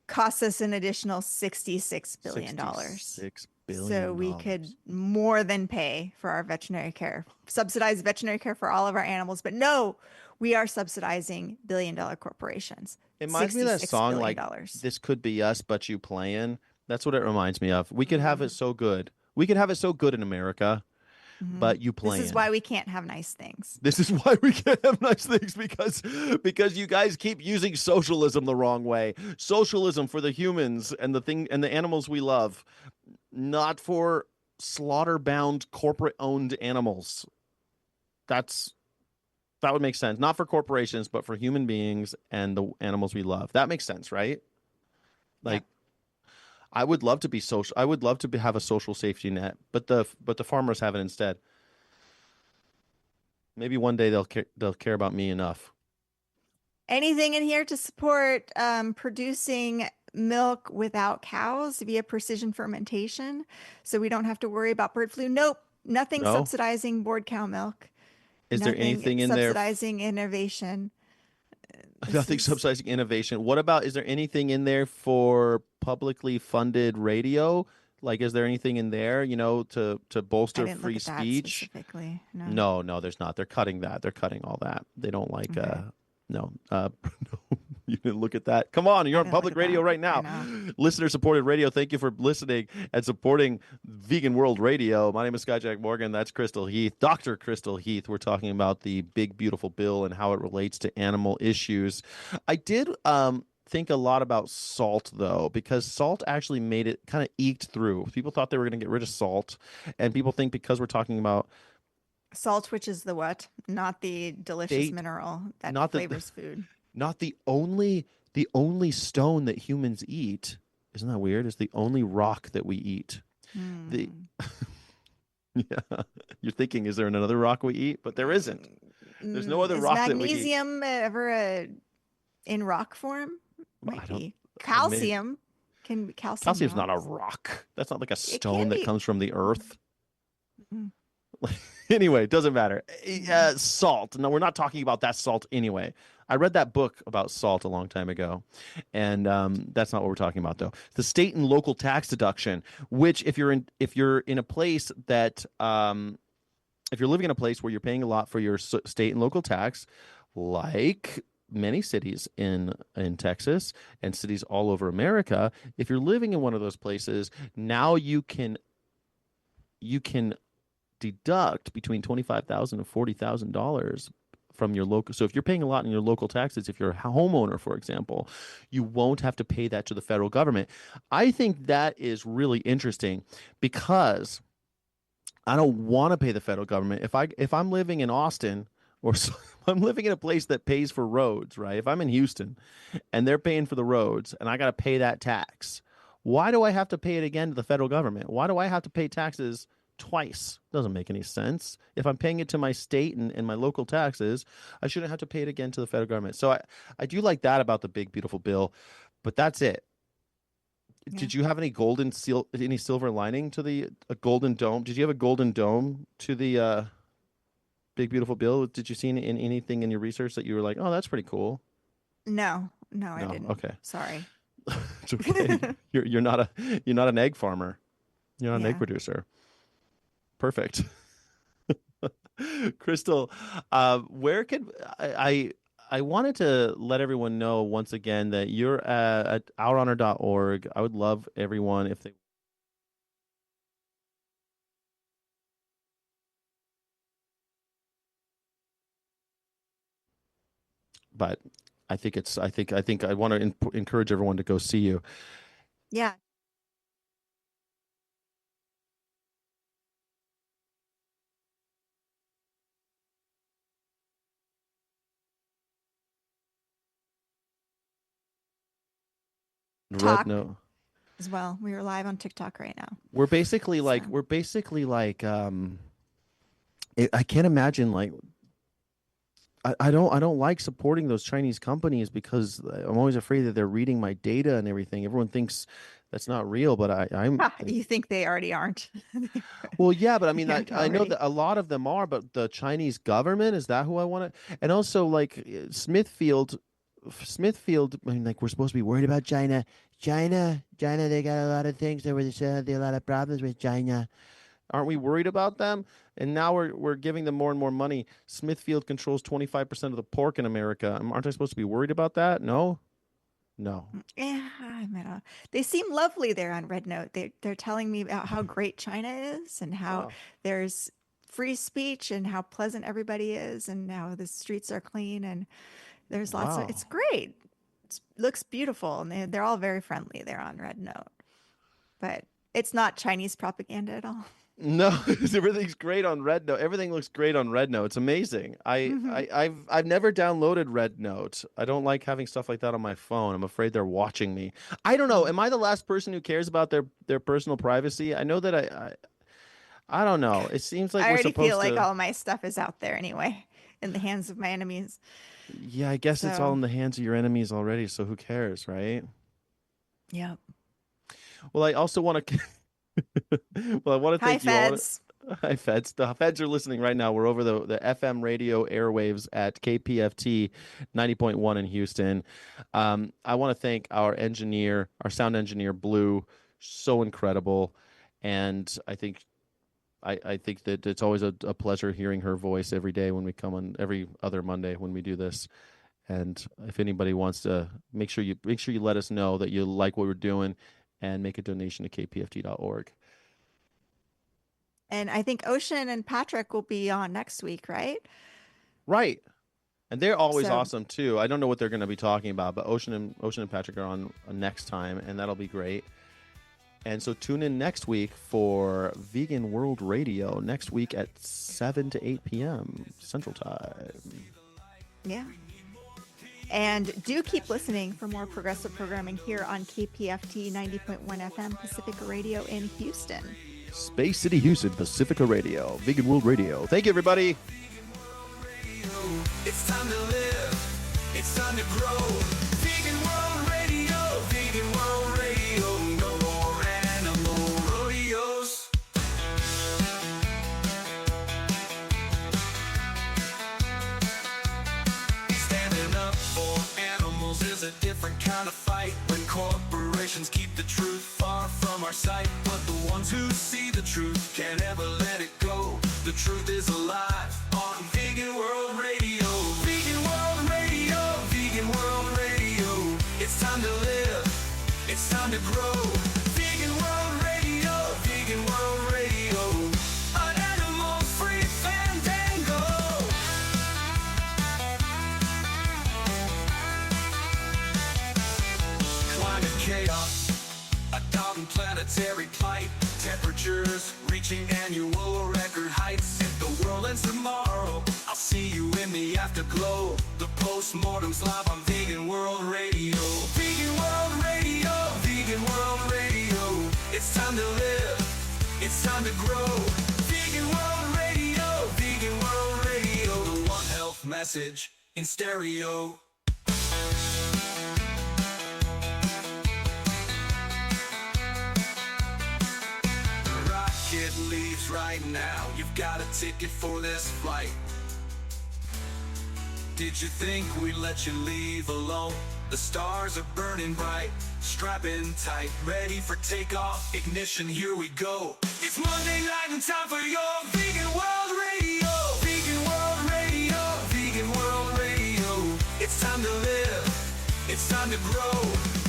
costs us an additional $66 billion. $66 So we could more than pay for our veterinary care, subsidize veterinary care for all of our animals. But no, we are subsidizing billion-dollar corporations. It reminds me of that song, like, $66 billion. "This could be us, but you playing." That's what it reminds me of. We could have it so good. We could have it so good in America, but you playing. This is why we can't have nice things. This is why we can't have nice things, because you guys keep using socialism the wrong way. Socialism for the humans and the animals we love, not for slaughter-bound corporate-owned animals. That would make sense. Not for corporations, but for human beings and the animals we love. That makes sense, right? Like, I would love to be social. I would love to have a social safety net, but the farmers have it instead. Maybe one day they'll care about me enough. Anything in here to support producing milk without cows via precision fermentation, so we don't have to worry about bird flu? Nope, nothing subsidizing board cow milk. Is there anything in there subsidizing innovation? Nothing subsidizing innovation. What about, is there anything in there for publicly funded radio? Like, is there anything in there, to bolster free speech? Specifically. No, there's not. They're cutting that. They're cutting all that. They don't like, no, you didn't look at that. Come on, you're on public radio right now. Listener-supported radio. Thank you for listening and supporting Vegan World Radio. My name is Skyjack Morgan. That's Crystal Heath. Dr. Crystal Heath. We're talking about the big, beautiful bill and how it relates to animal issues. I did think a lot about salt, though, because salt actually made it kind of eked through. People thought they were going to get rid of salt, and people think because we're talking about salt, which is the what? Not the delicious mineral that flavors food. Not the only stone that humans eat. Isn't that weird? It's the only rock that we eat. Yeah. You're thinking, is there another rock we eat? But there isn't. There's no other rock that we eat. Is magnesium ever in rock form? Might be. Calcium can be calcium. Calcium's not a rock. That's not like a stone that comes from the earth. Anyway, it doesn't matter. Salt. No, we're not talking about that salt anyway. I read that book about salt a long time ago, and that's not what we're talking about, though. The state and local tax deduction, which if you're in a place that if you're living in a place where you're paying a lot for your state and local tax, like many cities in Texas and cities all over America, if you're living in one of those places, now you can deduct between $25,000 and $40,000 from your local. So if you're paying a lot in your local taxes, if you're a homeowner, for example, you won't have to pay that to the federal government. I think that is really interesting because I don't want to pay the federal government. If I'm living in Austin, or I'm living in a place that pays for roads, right? If I'm in Houston and they're paying for the roads and I got to pay that tax, why do I have to pay it again to the federal government? Why do I have to pay taxes twice? Doesn't make any sense. If I'm paying it to my state and my local taxes, I shouldn't have to pay it again to the federal government. So I do like that about the big, beautiful bill, but that's it. Yeah. Did you have any any silver lining to a golden dome? Did you have a golden dome to the big, beautiful bill? Did you see anything in your research that you were like, oh, that's pretty cool? No, I didn't. Okay. Sorry. It's okay. You're not an egg farmer. You're not an egg producer. Perfect. Crystal, where could I wanted to let everyone know once again that you're at outhonor.org. I would love everyone if they but I think I want to encourage everyone to go see you. Yeah. Talk as well. We are live on TikTok right now. We're basically like I can't imagine like I don't like supporting those Chinese companies because I'm always afraid that they're reading my data and everything. Everyone thinks that's not real, but I'm. You think they already aren't? Well, yeah, but I mean, I know that a lot of them are, but the Chinese government, is that who I want to? And also, like Smithfield, Smithfield, I mean, like, we're supposed to be worried about China. China, they got a lot of things. There was a lot of problems with China. Aren't we worried about them? And now we're giving them more and more money. Smithfield controls 25% of the pork in America. Aren't I supposed to be worried about that? No. Yeah, I mean, they seem lovely there on Red Note. They're telling me about how great China is and how there's free speech and how pleasant everybody is and how the streets are clean and there's lots of. It's great. It looks beautiful and they're all very friendly there on Red Note. But it's not Chinese propaganda at all. No, everything's great on Red Note. Everything looks great on Red Note. It's amazing. I've never downloaded Red Note. I don't like having stuff like that on my phone. I'm afraid they're watching me. I don't know. Am I the last person who cares about their personal privacy? I know that I don't know. It seems like I we're already supposed feel like to... all my stuff is out there anyway, in the hands of my enemies. Yeah, I guess it's all in the hands of your enemies already. So who cares, right? Yep. Well, I also want to. Well, I want to thank you Feds. all. Hi, Feds. The Feds are listening right now. We're over the FM radio airwaves at KPFT 90.1 in Houston. I want to thank our engineer, our sound engineer, Blue. So incredible. And I think that it's always a pleasure hearing her voice every day when we come on, every other Monday when we do this. And if anybody wants to, make sure you let us know that you like what we're doing and make a donation to kpft.org. And I think Ocean and Patrick will be on next week, right? Right. And they're always awesome too. I don't know what they're going to be talking about, but Ocean and Patrick are on next time, and that'll be great. And so tune in next week for Vegan World Radio next week at 7 to 8 p.m. Central Time. Yeah. And do keep listening for more progressive programming here on KPFT 90.1 FM Pacifica Radio in Houston. Space City, Houston, Pacifica Radio, Vegan World Radio. Thank you, everybody. It's time to live. It's time to grow. Vegan World Radio. Vegan World Radio. No more animal rodeos. Standing up for animals is a different kind of fight. When corporations keep the truth far from our sight, but the ones who see the truth can't ever let it go. The truth is alive on Vegan World Radio. Vegan World Radio. Vegan World Radio. It's time to live. It's time to grow. Vegan World Radio. Vegan World Radio. An animal-free fandango. Climate chaos, a daunting planetary plight. Temperatures reaching annual record heights. If the world ends tomorrow, I'll see you in the afterglow. The postmortem's live on Vegan World Radio. Vegan World Radio. Vegan World Radio. It's time to live. It's time to grow. Vegan World Radio. Vegan World Radio. The One Health message in stereo. Rocket leaves right now. You've got a ticket for this flight. Did you think we let you leave alone? The stars are burning bright. Strap in tight, ready for takeoff. Ignition, here we go. It's Monday night and time for your Vegan World Radio. Vegan World Radio. Vegan World Radio. It's time to live. It's time to grow.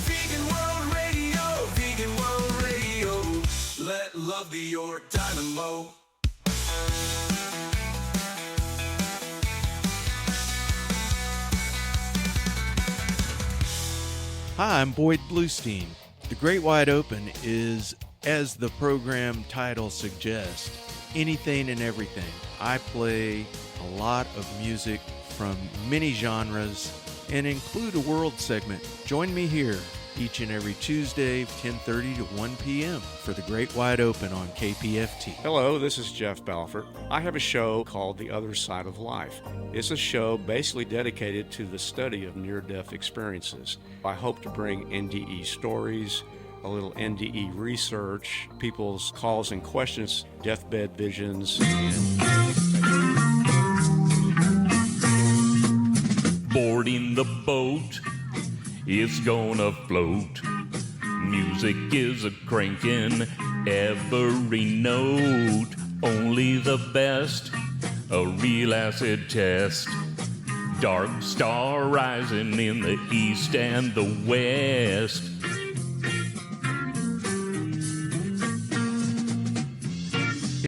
Vegan World Radio. Vegan World Radio. Let love be your dynamo. Hi, I'm Boyd Bluestein. The Great Wide Open is, as the program title suggests, anything and everything. I play a lot of music from many genres and include a world segment. Join me here each and every Tuesday, 10:30 to 1 p.m. for The Great Wide Open on KPFT. Hello, this is Jeff Balfour. I have a show called The Other Side of Life. It's a show basically dedicated to the study of near-death experiences. I hope to bring NDE stories, a little NDE research, people's calls and questions, deathbed visions, Boarding the the boat, it's gonna float. Music is a cranking every note. Only the best, a real acid test. Dark star rising in the east and the west.